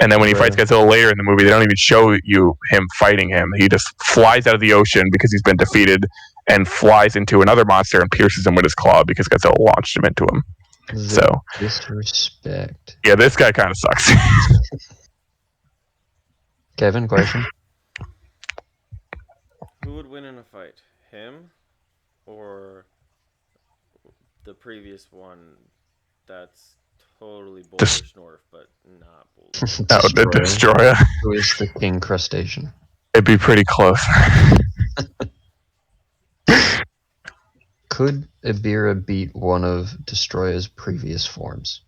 Speaker 3: And then when he fights Godzilla later in the movie, they don't even show you him fighting him. He just flies out of the ocean because he's been defeated, and flies into another monster and pierces him with his claw because Godzilla launched him into him. So
Speaker 2: disrespect.
Speaker 3: Yeah, this guy kind of sucks.
Speaker 2: Kevin, question?
Speaker 1: Who would win in a fight? Him or the previous one that's totally bullish North, but not bullish?
Speaker 3: The Destroyer.
Speaker 2: Who is the king crustacean?
Speaker 3: It'd be pretty close.
Speaker 2: Could Ibira beat one of Destroyer's previous forms?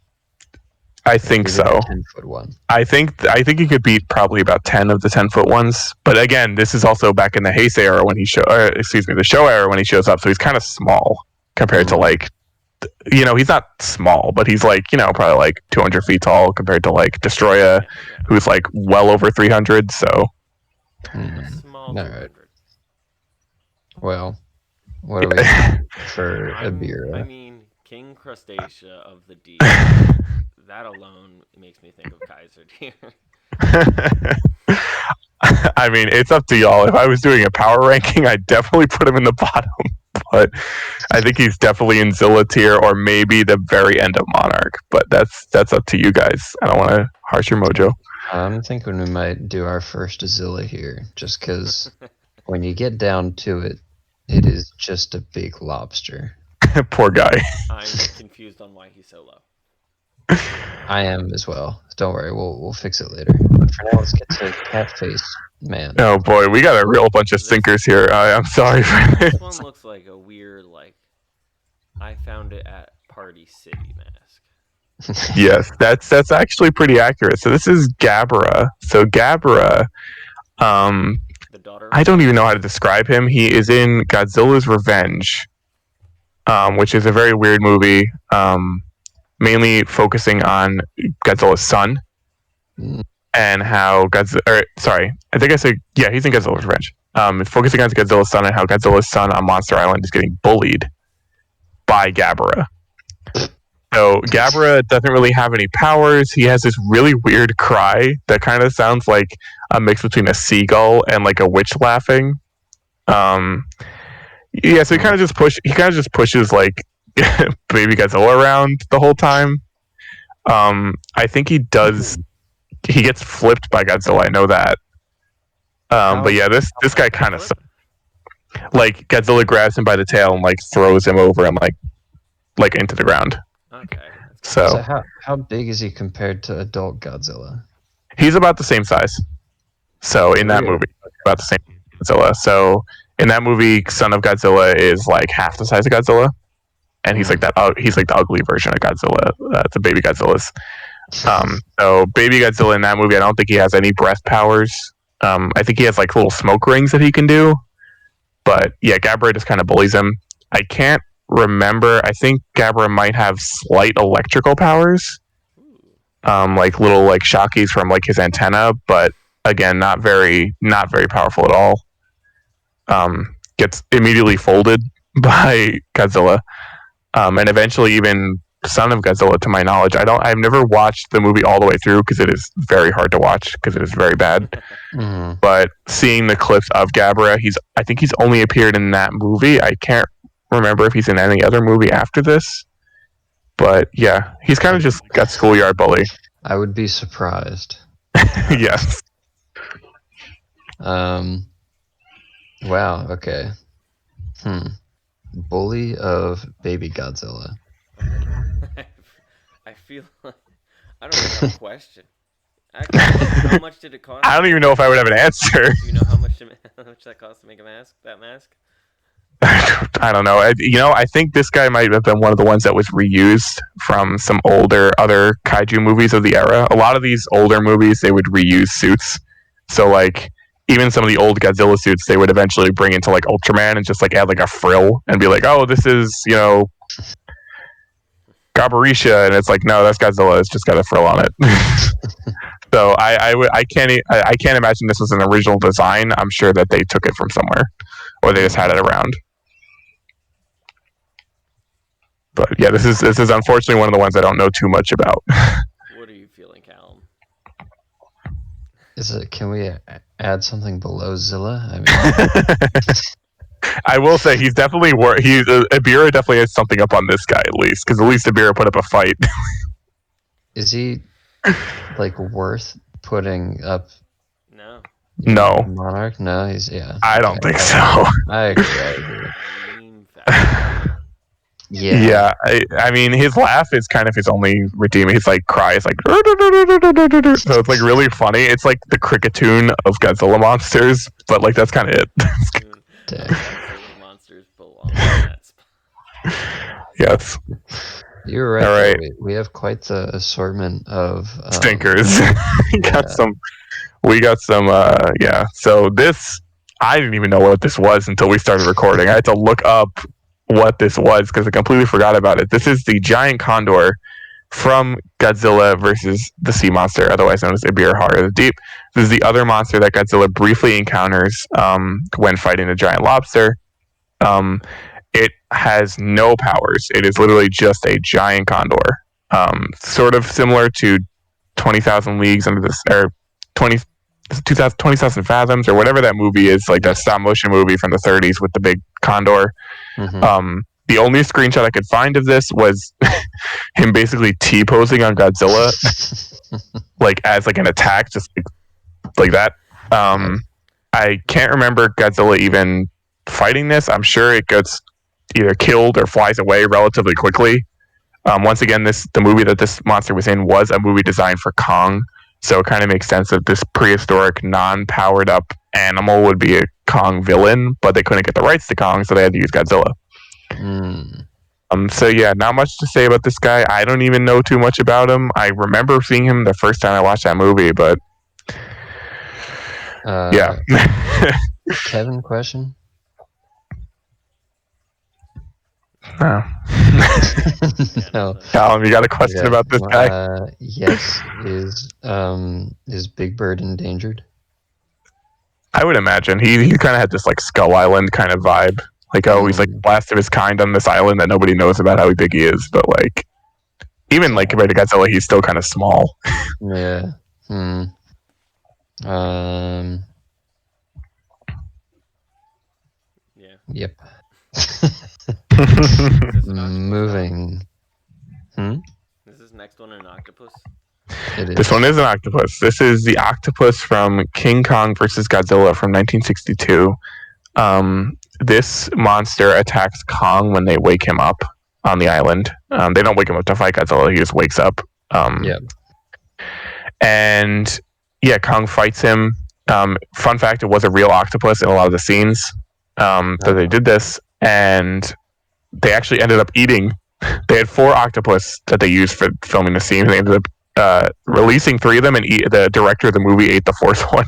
Speaker 3: I think so.
Speaker 2: 10-foot one.
Speaker 3: I think he could beat probably about 10 of the 10-foot ones. But again, this is also back in the Heisei era when the Showa era when he shows up. So he's kind of small compared to like, he's not small, but he's like, probably like 200 feet tall compared to like Destroyer, who's like well over 300. So.
Speaker 1: Small.
Speaker 2: All right. Well, what do we for Ibira?
Speaker 1: I mean, King Crustacea of the deep. That alone makes me think of Kaiser Deer.
Speaker 3: I mean, it's up to y'all. If I was doing a power ranking, I'd definitely put him in the bottom. But I think he's definitely in Zilla tier, or maybe the very end of Monarch. But that's up to you guys. I don't want to harsh your mojo.
Speaker 2: I'm thinking we might do our first Zilla here, just because when you get down to it, it is just a big lobster.
Speaker 3: Poor guy.
Speaker 1: I'm confused on why he's so low.
Speaker 2: I am as well. Don't worry, we'll fix it later. But for now, let's get to Catface Man.
Speaker 3: Oh boy, we got a real bunch of stinkers here. I'm sorry for this.
Speaker 1: This one looks like a weird, like, I found it at Party City mask.
Speaker 3: Yes, that's actually pretty accurate. So this is Gabara. So Gabara,
Speaker 1: The daughter.
Speaker 3: I don't even know how to describe him. He is in Godzilla's Revenge, which is a very weird movie. Mainly focusing on Godzilla's son and how he's in Godzilla's Revenge. Focusing on Godzilla's son and how Godzilla's son on Monster Island is getting bullied by Gabara. So Gabara doesn't really have any powers. He has this really weird cry that kind of sounds like a mix between a seagull and like a witch laughing. So he kind of just pushes like baby Godzilla around the whole time. I think he gets flipped by Godzilla, I know that. But yeah, this guy kind of like Godzilla grabs him by the tail and like throws him over and like into the ground.
Speaker 1: Okay.
Speaker 2: So how big is he compared to adult Godzilla?
Speaker 3: He's about the same size. So in that movie, about the same Godzilla. So in that movie, Son of Godzilla is like half the size of Godzilla. And he's like that. He's like the ugly version of Godzilla. The baby Godzilla's. So baby Godzilla in that movie, I don't think he has any breath powers. I think he has like little smoke rings that he can do. But yeah, Gabara just kind of bullies him. I can't remember. I think Gabara might have slight electrical powers, like little like shockies from like his antenna. But again, not very powerful at all. Gets immediately folded by Godzilla, and eventually even Son of Godzilla. To my knowledge, I've never watched the movie all the way through because it is very hard to watch because it is very bad.
Speaker 2: Mm.
Speaker 3: But seeing the clips of Gabara, I think he's only appeared in that movie. I can't remember if he's in any other movie after this. But yeah, he's kind of just got schoolyard bully.
Speaker 2: I would be surprised.
Speaker 3: Yes.
Speaker 2: Wow. Okay. Bully of Baby Godzilla.
Speaker 1: I feel like I don't even have a question. Actually, how much did it cost?
Speaker 3: I don't even know if I would have an answer.
Speaker 1: Do you know how much that cost to make a mask? That mask?
Speaker 3: I don't know. I think this guy might have been one of the ones that was reused from some other kaiju movies of the era. A lot of these older movies, they would reuse suits. So like even some of the old Godzilla suits, they would eventually bring into like Ultraman and just like add like a frill and be like, oh, this is Gabarisha, and it's like, no, that's Godzilla. It's just got a frill on it. So I can't imagine this was an original design. I'm sure that they took it from somewhere, or they just had it around. But yeah, this is unfortunately one of the ones I don't know too much about.
Speaker 1: What are you feeling, Calum?
Speaker 2: Can we add something below Zilla? I mean,
Speaker 3: I will say he's definitely Ibira definitely has something up on this guy at least, because at least Ibira put up a fight.
Speaker 2: is he like worth putting up?
Speaker 3: No.
Speaker 2: Monarch? No, he's
Speaker 3: I don't think so.
Speaker 2: I agree.
Speaker 3: Yeah. I mean, his laugh is kind of his only redeeming. His like cry is like, so it's like really funny. It's like the cricketune of Godzilla monsters, but like that's kind of it.
Speaker 1: Godzilla monsters belong in that spot.
Speaker 3: Yes.
Speaker 2: You're right.
Speaker 3: All right.
Speaker 2: We have quite the assortment of
Speaker 3: stinkers. We got some. Yeah. So this, I didn't even know what this was until we started recording. I had to look up what this was because I completely forgot about it. This is the giant condor from Godzilla versus the Sea Monster, otherwise known as Ibir Heart of the Deep. This is the other monster that Godzilla briefly encounters when fighting the giant lobster. It has no powers. It is literally just a giant condor, sort of similar to 20,000 Leagues Under the, or 20,000 Fathoms, or whatever that movie is, like that stop motion movie from the 30s with the big condor.
Speaker 2: Mm-hmm.
Speaker 3: The only screenshot I could find of this was him basically T-posing on Godzilla, like as like an attack, just like that. I can't remember Godzilla even fighting this. I'm sure it gets either killed or flies away relatively quickly. Once again, the movie that this monster was in was a movie designed for Kong, so it kind of makes sense that this prehistoric, non-powered up animal would be a Kong villain, but they couldn't get the rights to Kong, so they had to use Godzilla. So yeah, not much to say about this guy. I don't even know too much about him. I remember seeing him the first time I watched that movie, but yeah.
Speaker 2: Kevin, question?
Speaker 3: No.
Speaker 2: No.
Speaker 3: Calum, you got a question about this guy?
Speaker 2: Yes. Is Big Bird endangered?
Speaker 3: I would imagine. He kind of had this like Skull Island kind of vibe. Like, oh, he's like last of his kind on this island that nobody knows about how big he is. But like, even like compared to Godzilla, he's still kind of small.
Speaker 2: Yeah.
Speaker 1: Yeah.
Speaker 2: Yep. Moving.
Speaker 1: Is this next one an octopus?
Speaker 2: It is.
Speaker 3: This one is an octopus. This is the octopus from King Kong versus Godzilla from 1962. This monster attacks Kong when they wake him up on the island. They don't wake him up to fight Godzilla. He just wakes up. And yeah, Kong fights him. Fun fact, it was a real octopus in a lot of the scenes that they did this. And they actually ended up eating. They had 4 octopus that they used for filming the scene. They ended up releasing 3 of them, and the director of the movie ate the 4th one.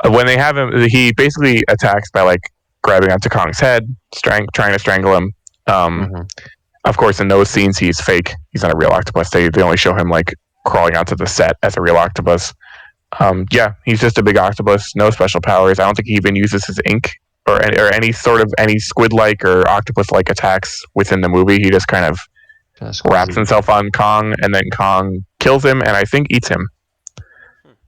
Speaker 3: When they have him, he basically attacks by like grabbing onto Kong's head, trying to strangle him. Of course, in those scenes, he's fake. He's not a real octopus. They only show him like crawling onto the set as a real octopus. Yeah, he's just a big octopus. No special powers. I don't think he even uses his ink or any sort of any squid-like or octopus-like attacks within the movie. He just kind of wraps himself on Kong, and then Kong kills him, and I think eats him,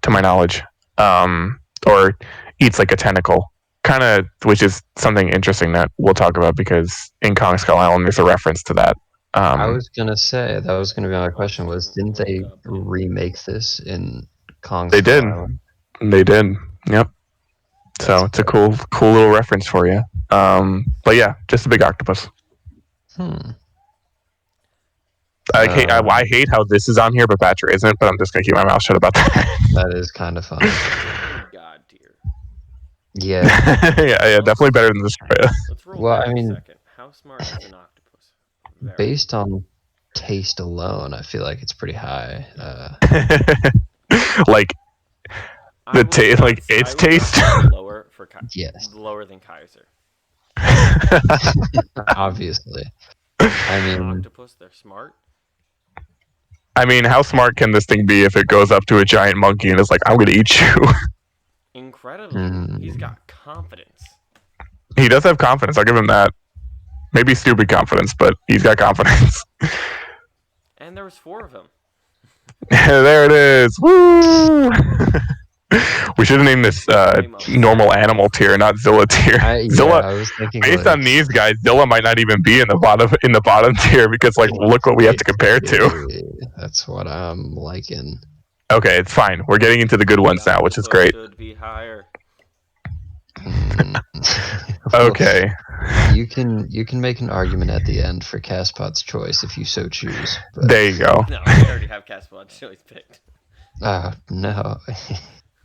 Speaker 3: to my knowledge, or eats like a tentacle, kind of, which is something interesting that we'll talk about because in Kong Skull Island there's a reference to that.
Speaker 2: I was gonna say that was gonna be my question. Was didn't they remake this in Kong
Speaker 3: They
Speaker 2: Skull
Speaker 3: did.
Speaker 2: Island?
Speaker 3: They did. Yep. So it's a cool little reference for you. But yeah, just a big octopus. I hate how this is on here, but Batra isn't. But I'm just gonna keep my mouth shut about that.
Speaker 2: That is kind of funny.
Speaker 1: God tier.
Speaker 2: Yeah.
Speaker 3: yeah, definitely better than this.
Speaker 1: Let's roll
Speaker 2: Well,
Speaker 1: back
Speaker 2: I mean,
Speaker 1: a second. How smart is an octopus? Very.
Speaker 2: Based on taste alone, I feel like it's pretty high.
Speaker 3: Like the taste, like its taste.
Speaker 1: Lower for
Speaker 2: yes.
Speaker 1: Lower than Kaiser.
Speaker 2: Obviously. I mean,
Speaker 1: octopus, they're smart.
Speaker 3: I mean, how smart can this thing be if it goes up to a giant monkey and is like, "I'm gonna eat you"?
Speaker 1: Incredibly, he's got confidence.
Speaker 3: He does have confidence. I'll give him that. Maybe stupid confidence, but he's got confidence.
Speaker 1: And there was 4 of them.
Speaker 3: There it is. Woo! We should have named this normal animal tier, not Zilla tier. Zilla.
Speaker 2: I was thinking
Speaker 3: based on these guys, Zilla might not even be in the bottom tier because look what we have to compare to.
Speaker 2: That's what I'm liking.
Speaker 3: Okay, it's fine. We're getting into the good ones now, which is great.
Speaker 1: Should be higher.
Speaker 3: Okay.
Speaker 2: You can make an argument at the end for CastPod's choice if you so choose. But...
Speaker 3: There you go.
Speaker 1: No, we already have CastPod's choice picked.
Speaker 2: No.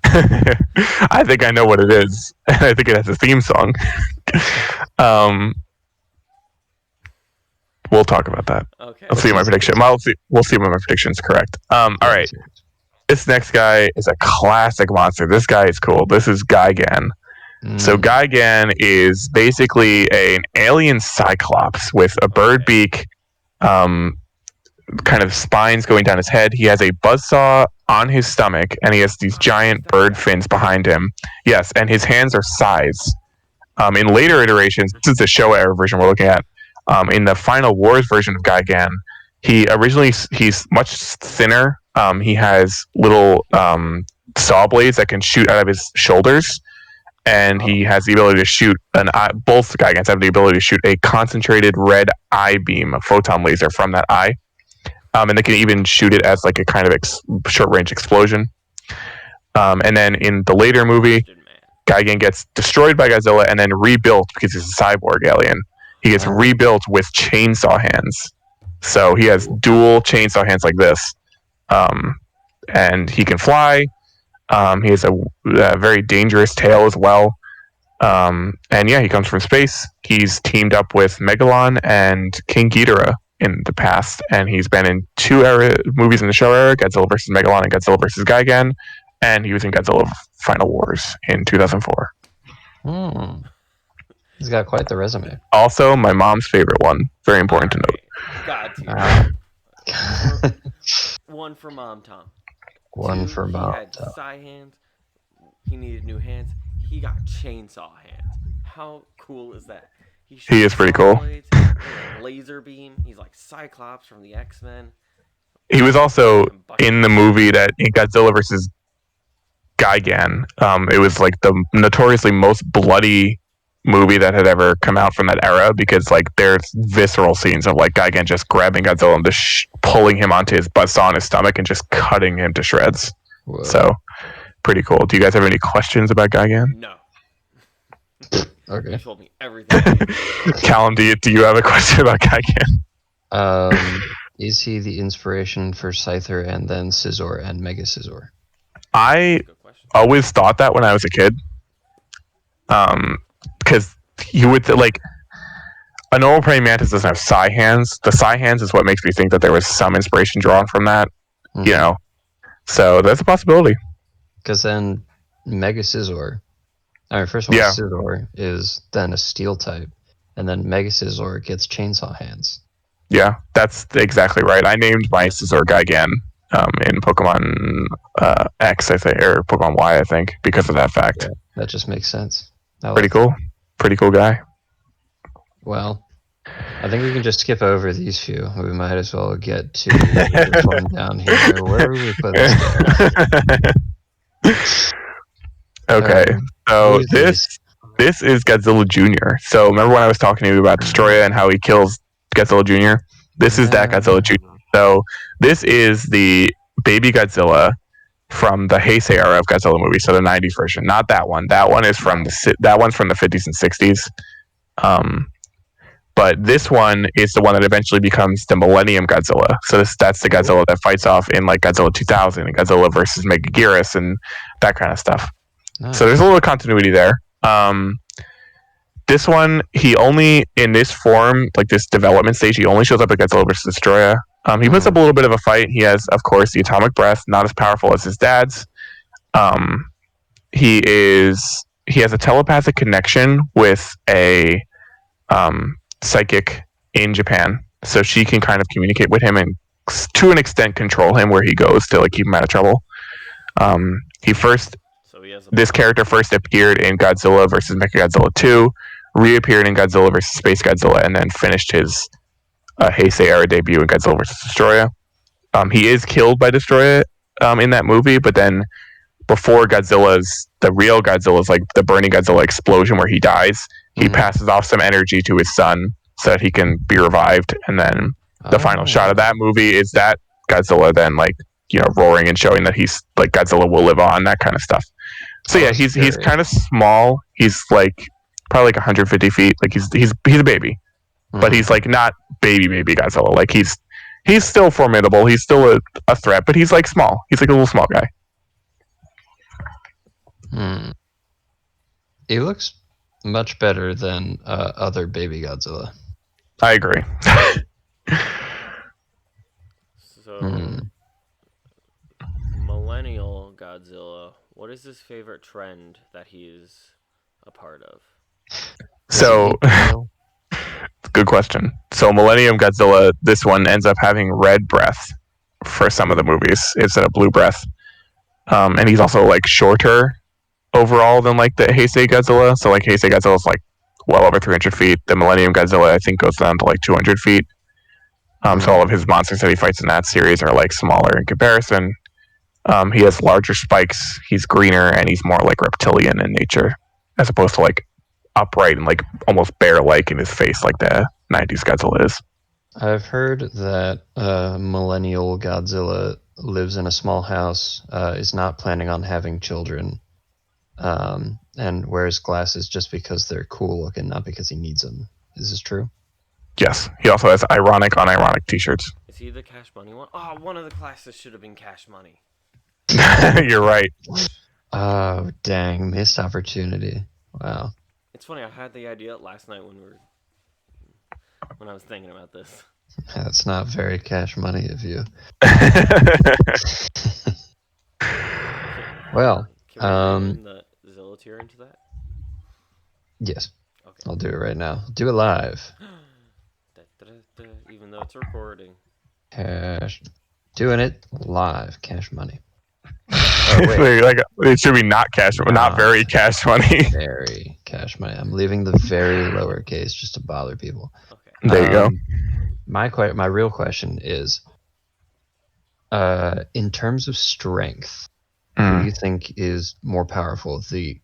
Speaker 3: I think I know what it is. I think it has a theme song. We'll talk about that.
Speaker 1: Okay.
Speaker 3: I'll see my prediction. We'll see when my prediction is correct. All right. This next guy is a classic monster. This guy is cool. This is Gigan. So Gigan is basically an alien cyclops with a bird beak, kind of spines going down his head. He has a buzzsaw on his stomach, and he has these giant bird fins behind him. Yes, and his hands are scythes. In later iterations, this is the Showa era version we're looking at. In the Final Wars version of Gigan, he's much thinner. He has little saw blades that can shoot out of his shoulders. And he has the ability to shoot both Gigants have the ability to shoot a concentrated red eye beam, a photon laser from that eye. And they can even shoot it as like a kind of short-range explosion. And then in the later movie, Gigan gets destroyed by Godzilla and then rebuilt because he's a cyborg alien. He gets rebuilt with chainsaw hands. So he has dual chainsaw hands like this. And he can fly. He has a very dangerous tail as well. And yeah, he comes from space. He's teamed up with Megalon and King Ghidorah in the past, and he's been in 2 movies in the Showa era, Godzilla vs. Megalon and Godzilla vs. Gigan, and he was in Godzilla Final Wars in 2004.
Speaker 2: He's got quite the resume.
Speaker 3: Also, my mom's favorite one. Very important to note.
Speaker 1: God, one for Mom, Tom.
Speaker 2: One for Mom.
Speaker 1: He had psi hands. He needed new hands. He got chainsaw hands. How cool is that?
Speaker 3: He is pretty cool.
Speaker 1: Blades, laser beam. He's like Cyclops from the X-Men.
Speaker 3: He was also in the movie that in Godzilla vs. Gigan. It was like the notoriously most bloody movie that had ever come out from that era because like there's visceral scenes of like Gigan just grabbing Godzilla and just pulling him onto his buzzsaw on his stomach and just cutting him to shreds.
Speaker 2: Whoa.
Speaker 3: So pretty cool. Do you guys have any questions about Gigan?
Speaker 1: No.
Speaker 2: Okay.
Speaker 1: You told me everything.
Speaker 3: Calum, do you have a question about Gigan?
Speaker 2: Is he the inspiration for Scyther and then Scizor and Mega Scizor?
Speaker 3: I always thought that when I was a kid. Because you would like a normal praying mantis doesn't have psi hands. The psi hands is what makes me think that there was some inspiration drawn from that. You know, so that's a possibility.
Speaker 2: Because then Mega Scizor, first of all, Scizor is then a steel type, and then Mega Scizor gets chainsaw hands.
Speaker 3: Yeah, that's exactly right. I named my Scizor Gigan in Pokemon X, I think, or Pokemon Y, I think, because of that fact.
Speaker 2: Yeah, that just makes sense.
Speaker 3: Pretty cool. Pretty cool guy.
Speaker 2: Well, I think we can just skip over these few. We might as well get to this one down here. Where would we put this guy?
Speaker 3: Okay, so
Speaker 2: Who's
Speaker 3: this is Godzilla Jr. So remember when I was talking to you about Destroya and how he kills Godzilla Jr.? This is that Godzilla Jr. So this is the baby Godzilla from the Heisei era of Godzilla movies, so the '90s version. Not that one. That one is from that one's from the '50s and '60s. But this one is the one that eventually becomes the Millennium Godzilla. So that's the Godzilla that fights off in like Godzilla 2000 and Godzilla versus Megaguirus and that kind of stuff.
Speaker 2: Nice.
Speaker 3: So there's a little continuity there. This one, he only in this form, like this development stage, he only shows up at Godzilla vs. Destroya. He puts up a little bit of a fight. He has, of course, the atomic breath, not as powerful as his dad's. He has a telepathic connection with a psychic in Japan, so she can kind of communicate with him and to an extent control him where he goes to like keep him out of trouble. This character first appeared in Godzilla vs. Mechagodzilla 2, reappeared in Godzilla vs. Space Godzilla, and then finished his Heisei era debut in Godzilla vs. Destroya. He is killed by Destroya in that movie, but then before the real Godzilla's like the burning Godzilla explosion where he dies, he passes off some energy to his son so that he can be revived, and then the final shot of that movie is that Godzilla then like roaring and showing that he's like Godzilla will live on, that kind of stuff. So yeah, he's kind of small. He's like probably like 150 feet. Like he's a baby, but he's like not baby Godzilla. Like he's still formidable. He's still a threat, but he's like small. He's like a little small guy.
Speaker 2: He looks much better than other baby Godzilla.
Speaker 3: I agree.
Speaker 1: So, Millennial Godzilla, what is his favorite trend that he's a part of?
Speaker 3: So, good question. So, Millennium Godzilla, this one ends up having red breath for some of the movies instead of blue breath. And he's also like shorter overall than like the Heisei Godzilla. So, like Heisei Godzilla is like well over 300 feet. The Millennium Godzilla, I think, goes down to like 200 feet. So all of his monsters that he fights in that series are like smaller in comparison. He has larger spikes. He's greener, and he's more like reptilian in nature, as opposed to like upright and like almost bear-like in his face, like the '90s Godzilla is.
Speaker 2: I've heard that Millennial Godzilla lives in a small house, is not planning on having children, and wears glasses just because they're cool looking, not because he needs them. Is this true?
Speaker 3: Yes. He also has ironic on ironic t-shirts.
Speaker 1: Is he the Cash Money one? Oh, one of the classes should have been Cash Money.
Speaker 3: You're right.
Speaker 2: Oh, dang. Missed opportunity. Wow.
Speaker 1: It's funny, I had the idea last night when I was thinking about this.
Speaker 2: That's not very Cash Money of you. Well,
Speaker 1: can we bring the Zilla tier into that?
Speaker 2: Yes.
Speaker 1: Okay.
Speaker 2: I'll do it right now. Do it live.
Speaker 1: Even though it's recording.
Speaker 2: Cash. Doing it live. Cash Money.
Speaker 3: Oh, wait. Like it should be not cash, not very Cash Money.
Speaker 2: Very Cash Money. I'm leaving the very lowercase just to bother people.
Speaker 1: Okay.
Speaker 3: There you go.
Speaker 2: My real question is, in terms of strength, who do you think is more powerful, the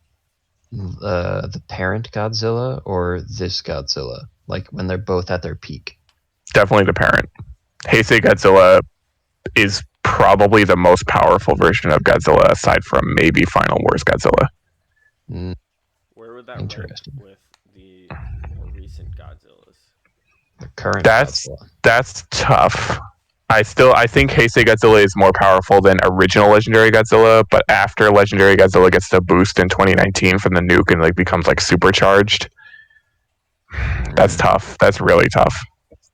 Speaker 2: parent Godzilla or this Godzilla? Like when they're both at their peak.
Speaker 3: Definitely the parent. Heisei Godzilla is probably the most powerful version of Godzilla, aside from maybe Final Wars Godzilla.
Speaker 1: Where would that rank with the more recent Godzillas?
Speaker 2: The current
Speaker 3: Godzilla. That's tough. I think Heisei Godzilla is more powerful than original Legendary Godzilla, but after Legendary Godzilla gets the boost in 2019 from the nuke and like becomes like supercharged, that's tough. That's really tough.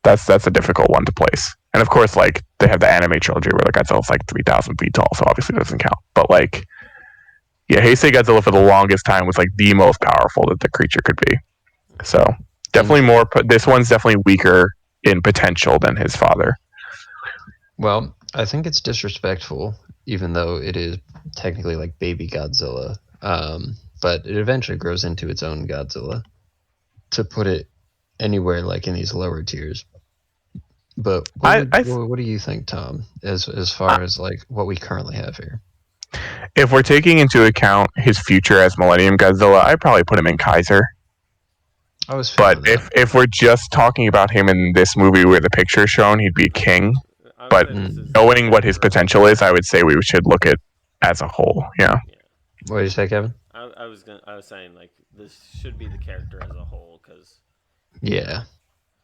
Speaker 3: That's a difficult one to place. And of course, like they have the anime trilogy where the Godzilla's like 3,000 feet tall, so obviously it doesn't count. But like, yeah, Heisei Godzilla for the longest time was like the most powerful that the creature could be. So definitely more. This one's definitely weaker in potential than his father.
Speaker 2: Well, I think it's disrespectful, even though it is technically like baby Godzilla. But it eventually grows into its own Godzilla. to put it anywhere like in these lower tiers. But what do you think, Tom, as far as like what we currently have here?
Speaker 3: If we're taking into account his future as Millennium Godzilla, I'd probably put him in Kaiser.
Speaker 2: I was
Speaker 3: But
Speaker 2: feeling that.
Speaker 3: if we're just talking about him in this movie where the picture is shown, he'd be king.
Speaker 1: I would
Speaker 3: But
Speaker 1: say this is
Speaker 3: knowing what his
Speaker 1: character as a
Speaker 3: potential
Speaker 1: whole.
Speaker 3: is, I would say we should look at as a whole. Yeah.
Speaker 2: What did you say, Kevin?
Speaker 1: I was saying like this should be the character as a whole because
Speaker 2: Yeah.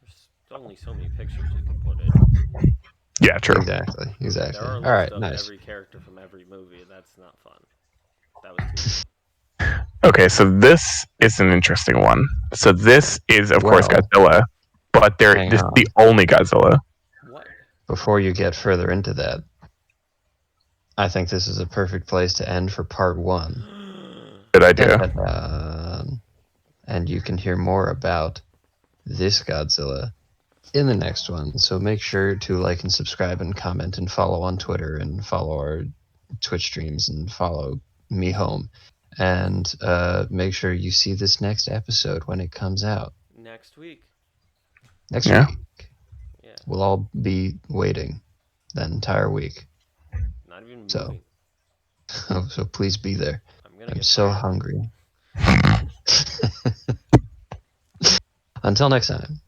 Speaker 1: there's only so many pictures you can put in.
Speaker 3: Yeah, true.
Speaker 2: Exactly.
Speaker 1: There are
Speaker 2: All
Speaker 1: lists
Speaker 2: right.
Speaker 1: of
Speaker 2: Nice.
Speaker 1: every character from every movie. That's not fun. That was too many.
Speaker 3: Okay, so this is an interesting one. So this is, of course,
Speaker 2: Well,
Speaker 3: Godzilla, but
Speaker 2: hang
Speaker 3: this is
Speaker 2: on.
Speaker 3: the only Godzilla.
Speaker 1: What?
Speaker 2: Before you get further into that, I think this is a perfect place to end for part 1.
Speaker 3: Good idea.
Speaker 2: Dun-dun-dun. And you can hear more about this Godzilla in the next one. So make sure to like and subscribe and comment and follow on Twitter and follow our Twitch streams and follow me home. And make sure you see this next episode when it comes out.
Speaker 1: Next week.
Speaker 2: Next
Speaker 3: Yeah.
Speaker 2: week.
Speaker 1: Yeah.
Speaker 2: We'll all be waiting that entire week.
Speaker 1: Not even
Speaker 2: So-
Speaker 1: moving.
Speaker 2: So please be there.
Speaker 1: I'm gonna
Speaker 2: I'm
Speaker 1: get
Speaker 2: so
Speaker 1: fired.
Speaker 2: hungry. Until next time.